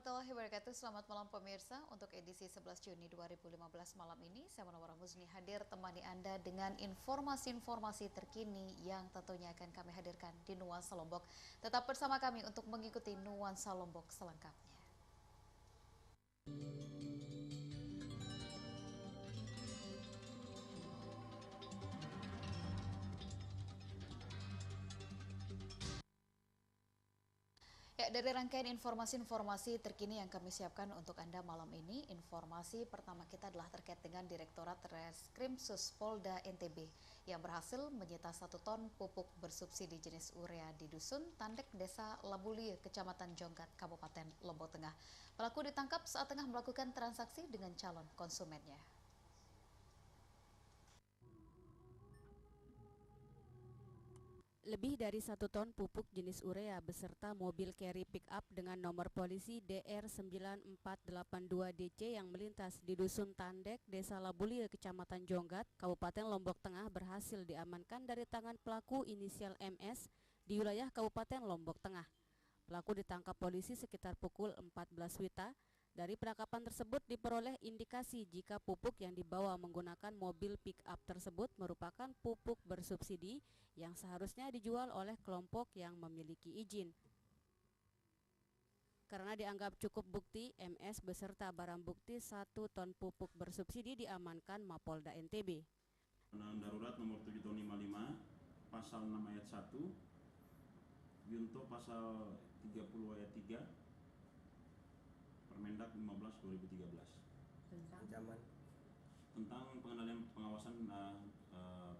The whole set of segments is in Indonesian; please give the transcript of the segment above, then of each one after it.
warahmatullahi wabarakatuh. Selamat malam pemirsa. Untuk edisi 11 Juni 2015 malam ini, saya Munawwarah Muzni hadir temani Anda dengan informasi-informasi terkini yang tentunya akan kami hadirkan di Nuansa Lombok. Tetap bersama kami untuk mengikuti Nuansa Lombok selengkapnya. Ya, dari rangkaian informasi-informasi terkini yang kami siapkan untuk Anda malam ini, informasi pertama kita adalah terkait dengan Direktorat Reskrimsus Polda NTB yang berhasil menyita 1 ton pupuk bersubsidi jenis urea di Dusun Tandek, Desa Labulie, Kecamatan Jonggat, Kabupaten Lombok Tengah. Pelaku ditangkap saat tengah melakukan transaksi dengan calon konsumennya. Lebih dari 1 ton pupuk jenis urea beserta mobil carry pick-up dengan nomor polisi DR9482DC yang melintas di Dusun Tandek, Desa Labulie, Kecamatan Jonggat, Kabupaten Lombok Tengah berhasil diamankan dari tangan pelaku inisial MS di wilayah Kabupaten Lombok Tengah. Pelaku ditangkap polisi sekitar pukul 14 WITA. Dari penangkapan tersebut diperoleh indikasi jika pupuk yang dibawa menggunakan mobil pick-up tersebut merupakan pupuk bersubsidi yang seharusnya dijual oleh kelompok yang memiliki izin. Karena dianggap cukup bukti, MS beserta barang bukti 1 ton pupuk bersubsidi diamankan Mapolda NTB. Undang-Undang Darurat Nomor 7 Tahun 55, Pasal 6 Ayat 1, Junto Pasal 30 Ayat 3, Permendak 15/2013 tentang pengendalian pengawasan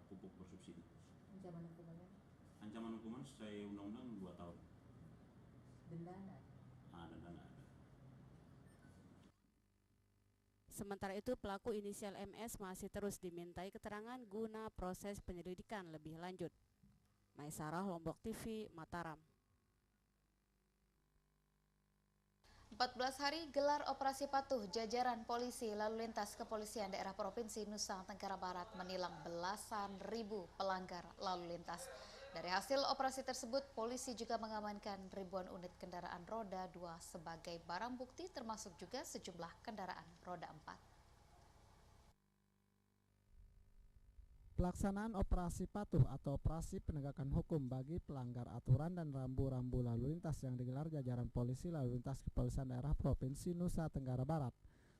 pupuk bersubsidi. Ancaman hukumannya? Ancaman hukuman sesuai undang-undang 2 tahun. Denda ada? Denda ada. Sementara itu pelaku inisial MS masih terus dimintai keterangan guna proses penyelidikan lebih lanjut. Maisarah, Lombok TV, Mataram. 14 hari gelar operasi patuh jajaran polisi lalu lintas kepolisian daerah Provinsi Nusa Tenggara Barat menilang belasan ribu pelanggar lalu lintas. Dari hasil operasi tersebut, polisi juga mengamankan ribuan unit kendaraan roda 2 sebagai barang bukti termasuk juga sejumlah kendaraan roda 4. Pelaksanaan operasi patuh atau operasi penegakan hukum bagi pelanggar aturan dan rambu-rambu lalu lintas yang digelar jajaran polisi lalu lintas kepolisian daerah Provinsi Nusa Tenggara Barat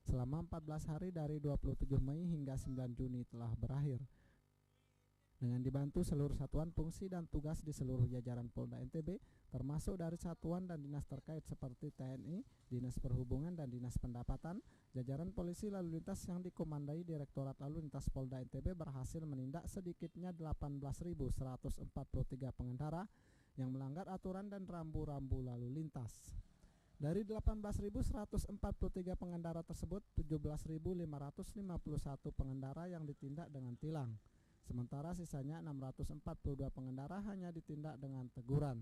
selama 14 hari dari 27 Mei hingga 9 Juni telah berakhir. Dengan dibantu seluruh satuan fungsi dan tugas di seluruh jajaran Polda NTB, termasuk dari satuan dan dinas terkait seperti TNI, Dinas Perhubungan dan Dinas Pendapatan, jajaran polisi lalu lintas yang dikomandai Direktorat Lalu Lintas Polda NTB berhasil menindak sedikitnya 18.143 pengendara yang melanggar aturan dan rambu-rambu lalu lintas. Dari 18.143 pengendara tersebut, 17.551 pengendara yang ditindak dengan tilang. Sementara sisanya 642 pengendara hanya ditindak dengan teguran.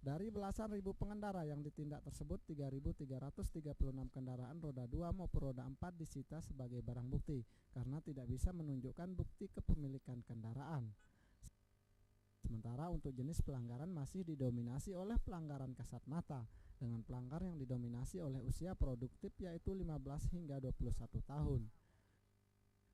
Dari belasan ribu pengendara yang ditindak tersebut, 3.336 kendaraan roda 2 maupun roda 4 disita sebagai barang bukti karena tidak bisa menunjukkan bukti kepemilikan kendaraan. Sementara untuk jenis pelanggaran masih didominasi oleh pelanggaran kasat mata dengan pelanggar yang didominasi oleh usia produktif yaitu 15 hingga 21 tahun.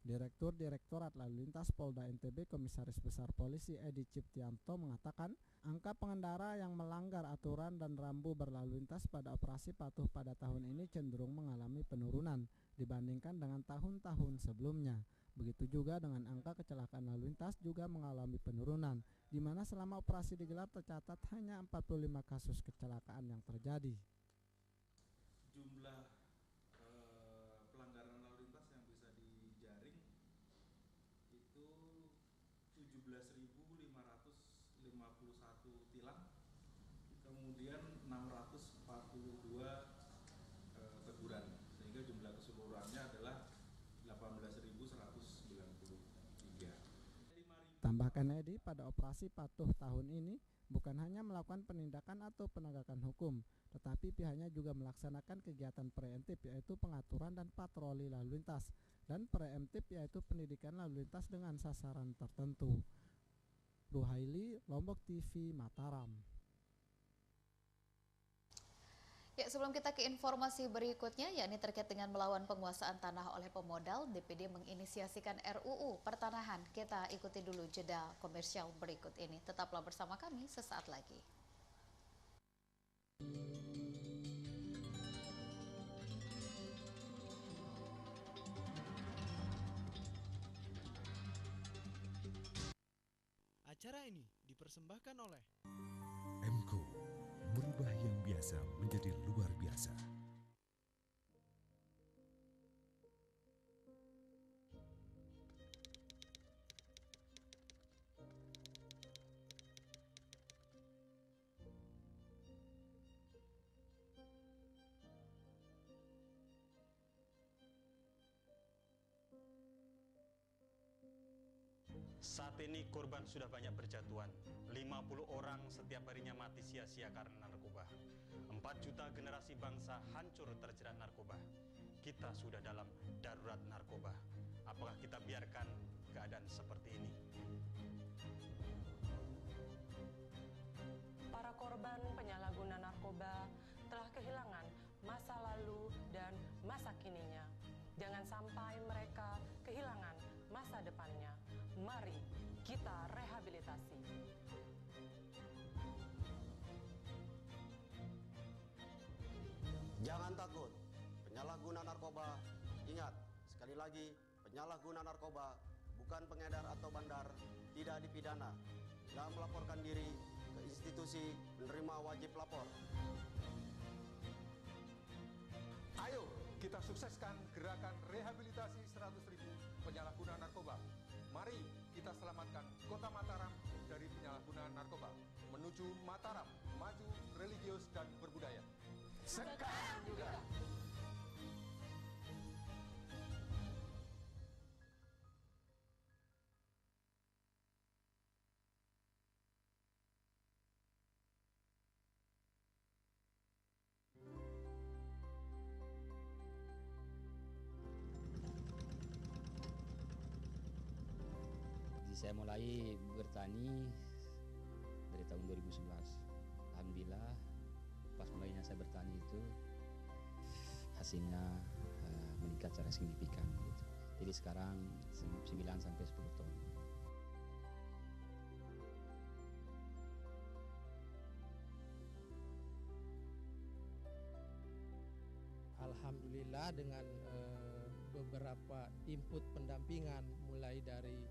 Direktur Direktorat Lalu Lintas Polda NTB Komisaris Besar Polisi Edi Ciptianto mengatakan angka pengendara yang melanggar aturan dan rambu berlalu lintas pada operasi patuh pada tahun ini cenderung mengalami penurunan dibandingkan dengan tahun-tahun sebelumnya. Begitu juga dengan angka kecelakaan lalu lintas juga mengalami penurunan, di mana selama operasi digelar tercatat hanya 45 kasus kecelakaan yang terjadi. Jumlah pelanggaran lalu lintas yang bisa dijaring itu 17.551 tilang, kemudian 642 teguran, sehingga jumlah keseluruhannya adalah 18.193. Tambahkan Edi, pada operasi patuh tahun ini bukan hanya melakukan penindakan atau penegakan hukum, tetapi pihaknya juga melaksanakan kegiatan preemptif yaitu pengaturan dan patroli lalu lintas dan preemptif yaitu pendidikan lalu lintas dengan sasaran tertentu. Ruhaili, Lombok TV, Mataram. Ya, sebelum kita ke informasi berikutnya, yakni terkait dengan melawan penguasaan tanah oleh pemodal, DPD menginisiasikan RUU Pertanahan. Kita ikuti dulu jeda komersial berikut ini. Tetaplah bersama kami sesaat lagi. Acara ini dipersembahkan oleh MCO, merubah yang biasa menjadi luar biasa. Saat ini korban sudah banyak berjatuhan. 50 orang setiap harinya mati sia-sia karena narkoba. 4 juta generasi bangsa hancur terjerat narkoba. Kita sudah dalam darurat narkoba. Apakah kita biarkan keadaan seperti ini? Para korban penyalahguna narkoba telah kehilangan masa lalu dan masa kininya. Jangan sampai mereka kehilangan masa depannya. Mari kita rehabilitasi. Jangan takut, penyalahguna narkoba. Ingat, sekali lagi, penyalahguna narkoba bukan pengedar atau bandar, tidak dipidana. Bila melaporkan diri ke institusi penerima wajib lapor. Ayo kita sukseskan gerakan rehabilitasi 100.000 penyalahguna narkoba. Mari kita selamatkan kota Mataram dari penyalahgunaan narkoba menuju Mataram maju, religius dan berbudaya. Sekarang juga. Saya mulai bertani dari tahun 2011. Alhamdulillah pas mulainya saya bertani itu hasilnya meningkat secara signifikan gitu. Jadi sekarang 9 sampai 10 ton. Alhamdulillah dengan beberapa input pendampingan mulai dari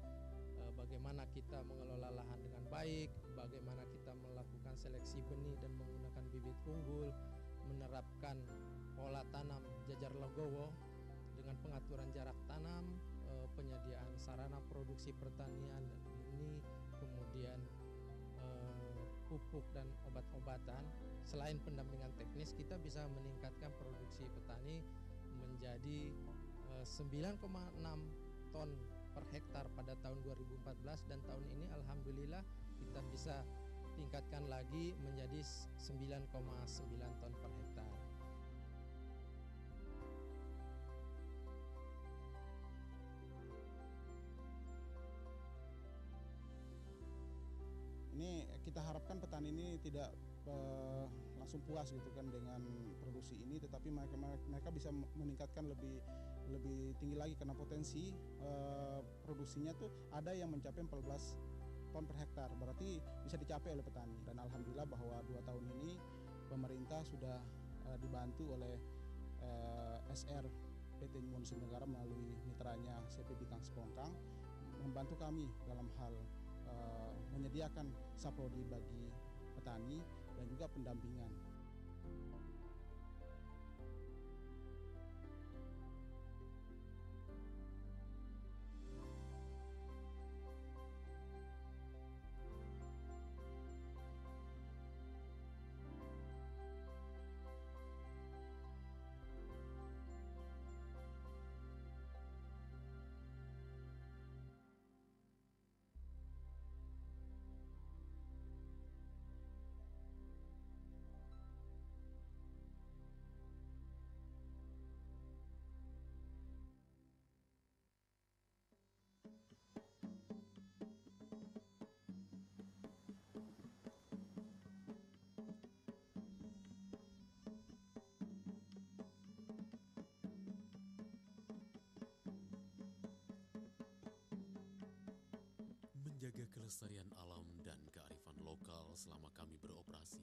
bagaimana kita mengelola lahan dengan baik, bagaimana kita melakukan seleksi benih dan menggunakan bibit unggul, menerapkan pola tanam jajar legowo dengan pengaturan jarak tanam, penyediaan sarana produksi pertanian benih, kemudian pupuk dan obat-obatan. Selain pendampingan teknis, kita bisa meningkatkan produksi petani menjadi 9,6 ton per hektar pada tahun 2014 dan tahun ini alhamdulillah kita bisa tingkatkan lagi menjadi 9,9 ton per hektar. Ini kita harapkan petani ini tidak langsung puas gitu kan dengan produksi ini, tetapi mereka bisa meningkatkan lebih tinggi lagi karena potensi produksinya tuh ada yang mencapai 14 ton per hektar, berarti bisa dicapai oleh petani. Dan alhamdulillah bahwa 2 tahun ini pemerintah sudah dibantu oleh SR PT Monsun Negara melalui mitranya CP Bintang Sepongkang membantu kami dalam hal menyediakan saprodi bagi petani dan juga pendampingan. menjaga kelestarian alam dan kearifan lokal selama kami beroperasi.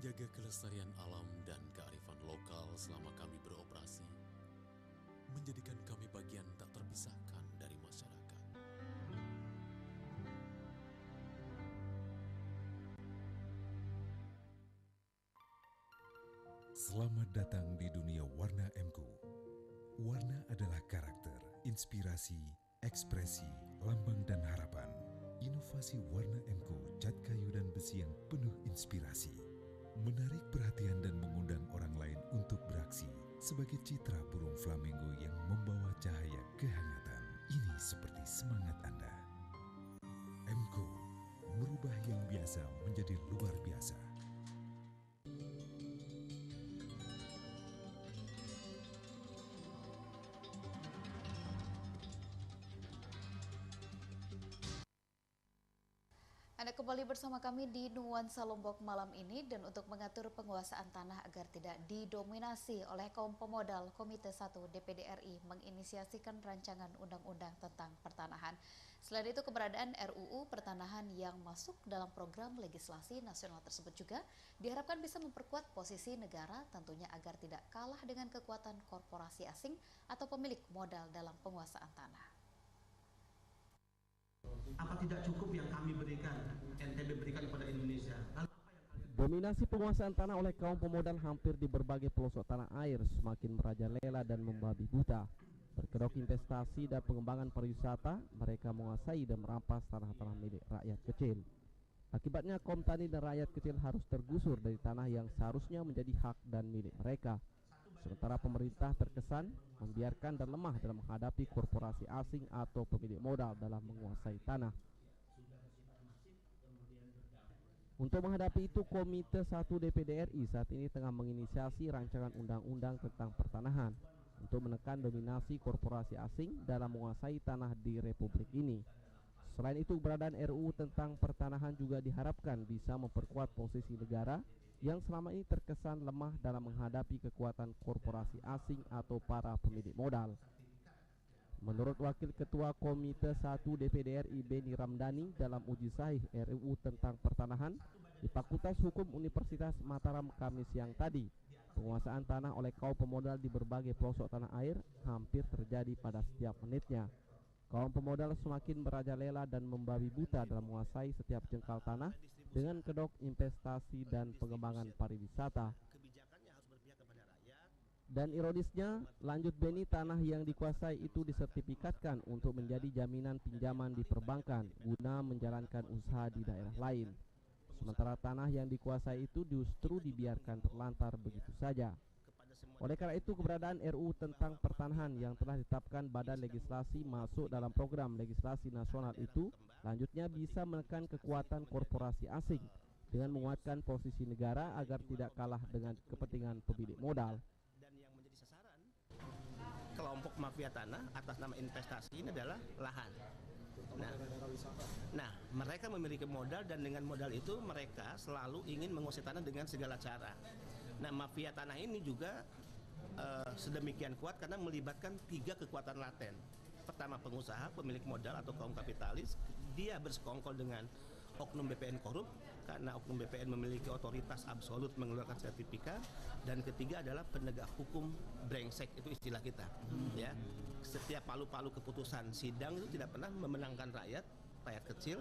Menjaga kelestarian alam dan kearifan lokal selama kami beroperasi, menjadikan kami bagian tak terpisahkan dari masyarakat. Selamat datang di dunia warna MKU. Warna adalah karakter, inspirasi, ekspresi, lambang dan harapan. Inovasi warna MKU cat kayu dan besi yang penuh inspirasi, menarik perhatian dan mengundang orang lain untuk beraksi sebagai citra burung flamingo yang membawa cahaya kehangatan. Ini seperti semangat Anda. MKU, merubah yang biasa menjadi luar biasa. Anda kembali bersama kami di Nuansa Lombok malam ini, dan untuk mengatur penguasaan tanah agar tidak didominasi oleh kaum pemodal, Komite 1 DPD RI menginisiasikan rancangan undang-undang tentang pertanahan. Selain itu, keberadaan RUU Pertanahan yang masuk dalam program legislasi nasional tersebut juga diharapkan bisa memperkuat posisi negara, tentunya agar tidak kalah dengan kekuatan korporasi asing atau pemilik modal dalam penguasaan tanah. Apa tidak cukup yang kami berikan, NTB berikan kepada Indonesia? Dominasi penguasaan tanah oleh kaum pemodal hampir di berbagai pelosok tanah air semakin merajalela dan membabi buta. Berkedok investasi dan pengembangan pariwisata, mereka menguasai dan merampas tanah-tanah milik rakyat kecil. Akibatnya kaum tani dan rakyat kecil harus tergusur dari tanah yang seharusnya menjadi hak dan milik mereka. Sementara pemerintah terkesan membiarkan dan lemah dalam menghadapi korporasi asing atau pemilik modal dalam menguasai tanah. Untuk menghadapi itu, Komite 1 DPD RI saat ini tengah menginisiasi rancangan undang-undang tentang pertanahan untuk menekan dominasi korporasi asing dalam menguasai tanah di Republik ini. Selain itu, keberadaan RUU tentang pertanahan juga diharapkan bisa memperkuat posisi negara yang selama ini terkesan lemah dalam menghadapi kekuatan korporasi asing atau para pemilik modal. Menurut Wakil Ketua Komite 1 DPD RI Beni Ramdhani, dalam uji sahih RUU tentang pertanahan di Fakultas Hukum Universitas Mataram Kamis siang tadi, penguasaan tanah oleh kaum pemodal di berbagai pelosok tanah air hampir terjadi pada setiap menitnya. Kaum pemodal semakin merajalela dan membabi buta dalam menguasai setiap jengkal tanah dengan kedok investasi dan pengembangan pariwisata. Dan ironisnya, lanjut Beni, tanah yang dikuasai itu disertifikatkan untuk menjadi jaminan pinjaman di perbankan guna menjalankan usaha di daerah lain. Sementara tanah yang dikuasai itu justru dibiarkan terlantar begitu saja. Oleh karena itu, keberadaan RUU tentang pertanahan yang telah ditetapkan Badan Legislasi masuk dalam program legislasi nasional itu lanjutnya bisa menekan kekuatan korporasi asing dengan menguatkan posisi negara agar tidak kalah dengan kepentingan pemilik modal. Kelompok mafia tanah atas nama investasi ini adalah lahan. Nah, mereka memiliki modal dan dengan modal itu mereka selalu ingin menguasai tanah dengan segala cara. Nah, mafia tanah ini juga sedemikian kuat karena melibatkan 3 kekuatan laten. Pertama, pengusaha, pemilik modal atau kaum kapitalis, dia bersekongkol dengan oknum BPN korup karena oknum BPN memiliki otoritas absolut mengeluarkan sertifikat, dan ketiga adalah penegak hukum brengsek, itu istilah kita. Ya, setiap palu-palu keputusan sidang itu tidak pernah memenangkan rakyat kecil,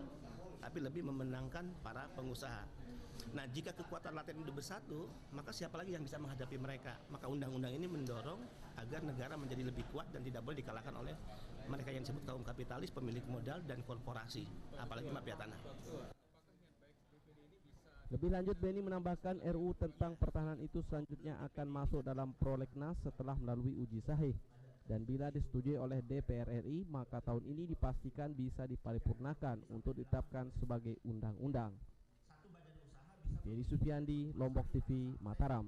tapi lebih memenangkan para pengusaha. Nah, jika kekuatan laten itu bersatu, maka siapa lagi yang bisa menghadapi mereka? Maka undang-undang ini mendorong agar negara menjadi lebih kuat dan tidak boleh dikalahkan oleh mereka yang disebut kaum kapitalis, pemilik modal, dan korporasi, apalagi mafia tanah. Lebih lanjut, Beni menambahkan RUU tentang pertahanan itu selanjutnya akan masuk dalam prolegnas setelah melalui uji sahih. Dan bila disetujui oleh DPR RI, maka tahun ini dipastikan bisa diparipurnakan untuk ditetapkan sebagai undang-undang. Dedi Supiandi, Lombok TV, Mataram.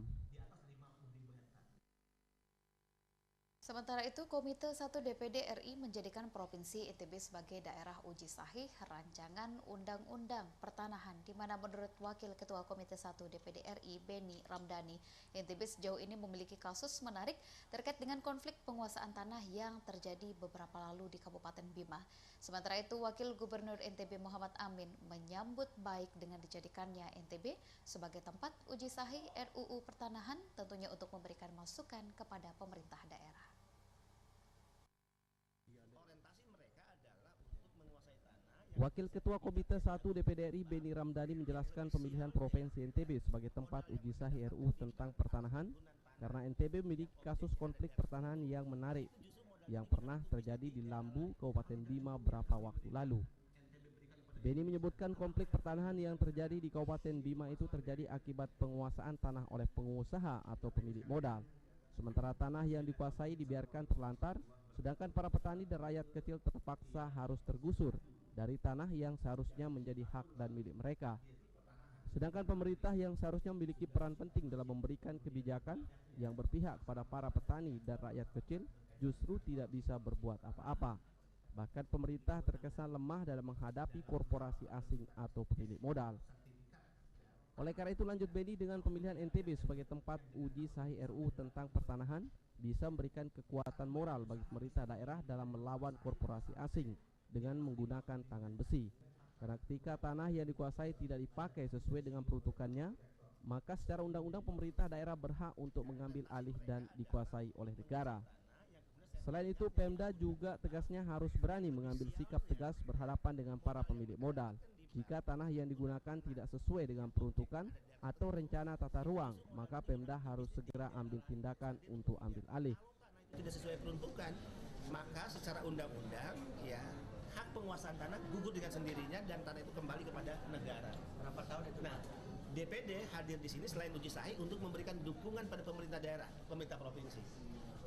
Sementara itu, Komite 1 DPD RI menjadikan Provinsi NTB sebagai daerah uji sahih rancangan Undang-Undang Pertanahan, di mana menurut Wakil Ketua Komite 1 DPD RI, Beni Ramdhani, NTB sejauh ini memiliki kasus menarik terkait dengan konflik penguasaan tanah yang terjadi beberapa lalu di Kabupaten Bima. Sementara itu, Wakil Gubernur NTB Muhammad Amin menyambut baik dengan dijadikannya NTB sebagai tempat uji sahih RUU Pertanahan, tentunya untuk memberikan masukan kepada pemerintah daerah. Wakil Ketua Komite 1 DPD RI Beni Ramdhani menjelaskan pemilihan Provinsi NTB sebagai tempat uji sahih RUU tentang pertanahan karena NTB memiliki kasus konflik pertanahan yang menarik yang pernah terjadi di Lambu, Kabupaten Bima beberapa waktu lalu. Beni menyebutkan konflik pertanahan yang terjadi di Kabupaten Bima itu terjadi akibat penguasaan tanah oleh pengusaha atau pemilik modal. Sementara tanah yang dikuasai dibiarkan terlantar, sedangkan para petani dan rakyat kecil terpaksa harus tergusur dari tanah yang seharusnya menjadi hak dan milik mereka. Sedangkan pemerintah yang seharusnya memiliki peran penting dalam memberikan kebijakan yang berpihak kepada para petani dan rakyat kecil justru tidak bisa berbuat apa-apa. Bahkan pemerintah terkesan lemah dalam menghadapi korporasi asing atau pemilik modal. Oleh karena itu, lanjut Beni, dengan pemilihan NTB sebagai tempat uji sahih RUU tentang pertanahan bisa memberikan kekuatan moral bagi pemerintah daerah dalam melawan korporasi asing dengan menggunakan tangan besi. Karena ketika tanah yang dikuasai tidak dipakai sesuai dengan peruntukannya, maka secara undang-undang pemerintah daerah berhak untuk mengambil alih dan dikuasai oleh negara. Selain itu, Pemda juga tegasnya harus berani mengambil sikap tegas berhadapan dengan para pemilik modal. Jika tanah yang digunakan tidak sesuai dengan peruntukan atau rencana tata ruang, maka Pemda harus segera ambil tindakan untuk ambil alih. Tidak sesuai peruntukan, maka secara undang-undang ya hak penguasaan tanah gugur dengan sendirinya dan tanah itu kembali kepada negara. Berapa tahun itu? Nah, DPD hadir di sini selain uji sahih untuk memberikan dukungan pada pemerintah daerah, pemerintah provinsi,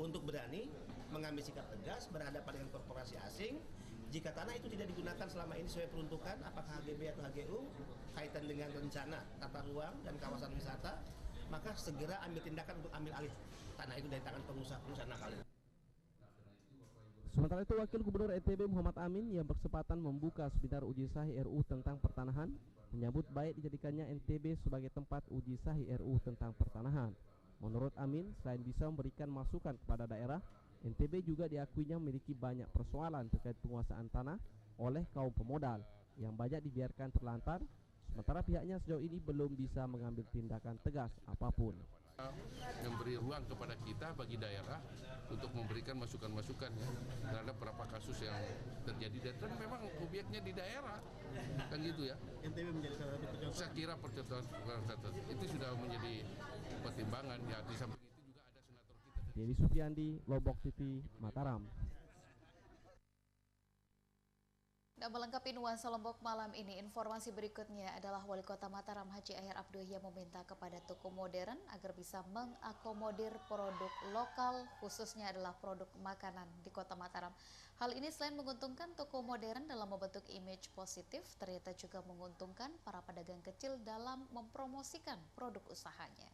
untuk berani mengambil sikap tegas berhadapan dengan korporasi asing. Jika tanah itu tidak digunakan selama ini sesuai peruntukan, apakah HGB atau HGU, kaitan dengan rencana tata ruang dan kawasan wisata, maka segera ambil tindakan untuk ambil alih tanah itu dari tangan pengusaha-pengusaha nakal. Sementara itu, Wakil Gubernur NTB Muhammad Amin yang berkesempatan membuka seminar uji sahih RUU tentang pertanahan menyambut baik dijadikannya NTB sebagai tempat uji sahih RUU tentang pertanahan. Menurut Amin, selain bisa memberikan masukan kepada daerah, NTB juga diakuinya memiliki banyak persoalan terkait penguasaan tanah oleh kaum pemodal yang banyak dibiarkan terlantar, sementara pihaknya sejauh ini belum bisa mengambil tindakan tegas apapun. Memberi ruang kepada kita bagi daerah untuk memberikan masukan-masukan ya terhadap beberapa kasus yang terjadi dan memang obyeknya di daerah kan gitu ya. NTB menjadi salah satu percontohan. Saya kira percontohan itu sudah menjadi pertimbangan ya. Di samping itu juga ada senator kita. Dedi Supiandi, Lombok TV, Mataram. Dan melengkapi nuansa Lombok malam ini, informasi berikutnya adalah Wali Kota Mataram Haji Ahyar Abduh yang meminta kepada toko modern agar bisa mengakomodir produk lokal, khususnya adalah produk makanan di Kota Mataram. Hal ini selain menguntungkan toko modern dalam membentuk image positif, ternyata juga menguntungkan para pedagang kecil dalam mempromosikan produk usahanya.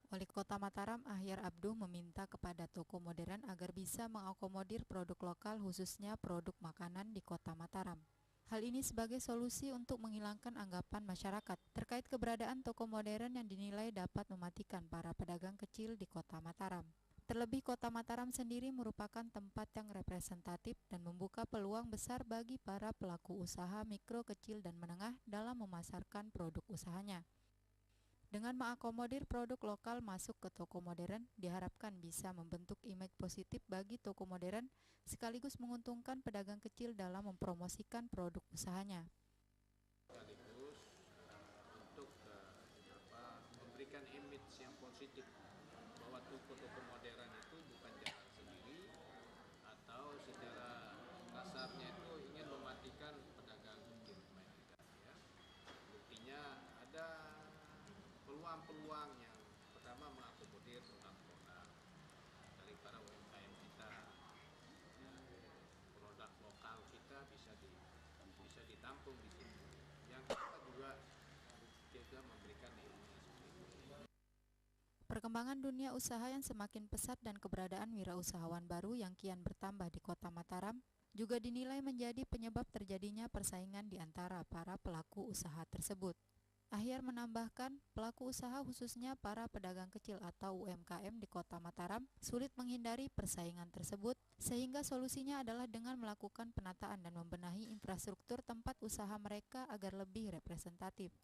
Wali Kota Mataram Ahyar Abduh meminta kepada toko modern agar bisa mengakomodir produk lokal khususnya produk makanan di Kota Mataram. Hal ini sebagai solusi untuk menghilangkan anggapan masyarakat terkait keberadaan toko modern yang dinilai dapat mematikan para pedagang kecil di Kota Mataram. Terlebih Kota Mataram sendiri merupakan tempat yang representatif dan membuka peluang besar bagi para pelaku usaha mikro, kecil, dan menengah dalam memasarkan produk usahanya. Dengan mengakomodir produk lokal masuk ke toko modern, diharapkan bisa membentuk image positif bagi toko modern, sekaligus menguntungkan pedagang kecil dalam mempromosikan produk usahanya. Sekaligus untuk memberikan image yang positif bahwa toko-toko modern itu bukan jalan sendiri atau secara kasarnya itu ingin mematikan pedagang kecil. Ya. Buktinya ada peluang-peluang yang pertama mengakomodir produk-produk dari para UMKM kita, produk lokal kita bisa ditampung di sini. Yang kita juga memberikan ilmu seperti itu. Perkembangan dunia usaha yang semakin pesat dan keberadaan wirausahawan baru yang kian bertambah di Kota Mataram juga dinilai menjadi penyebab terjadinya persaingan di antara para pelaku usaha tersebut. Ahyar menambahkan, pelaku usaha khususnya para pedagang kecil atau UMKM di Kota Mataram sulit menghindari persaingan tersebut, sehingga solusinya adalah dengan melakukan penataan dan membenahi infrastruktur tempat usaha mereka agar lebih representatif.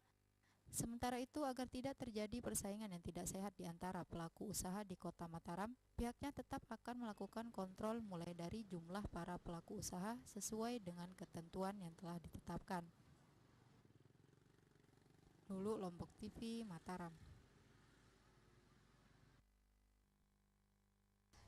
Sementara itu, agar tidak terjadi persaingan yang tidak sehat di antara pelaku usaha di Kota Mataram, pihaknya tetap akan melakukan kontrol mulai dari jumlah para pelaku usaha sesuai dengan ketentuan yang telah ditetapkan. Lulu, Lombok TV, Mataram.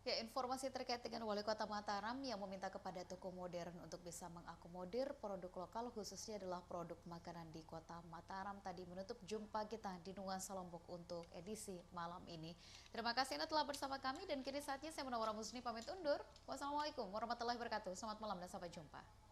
Ya, informasi terkait dengan Wali Kota Mataram yang meminta kepada toko modern untuk bisa mengakomodir produk lokal khususnya adalah produk makanan di Kota Mataram tadi menutup jumpa kita di Nuansa Lombok untuk edisi malam ini. Terima kasih Anda telah bersama kami dan kini saatnya saya Munawwarah Musni pamit undur. Wassalamualaikum warahmatullahi wabarakatuh. Selamat malam dan sampai jumpa.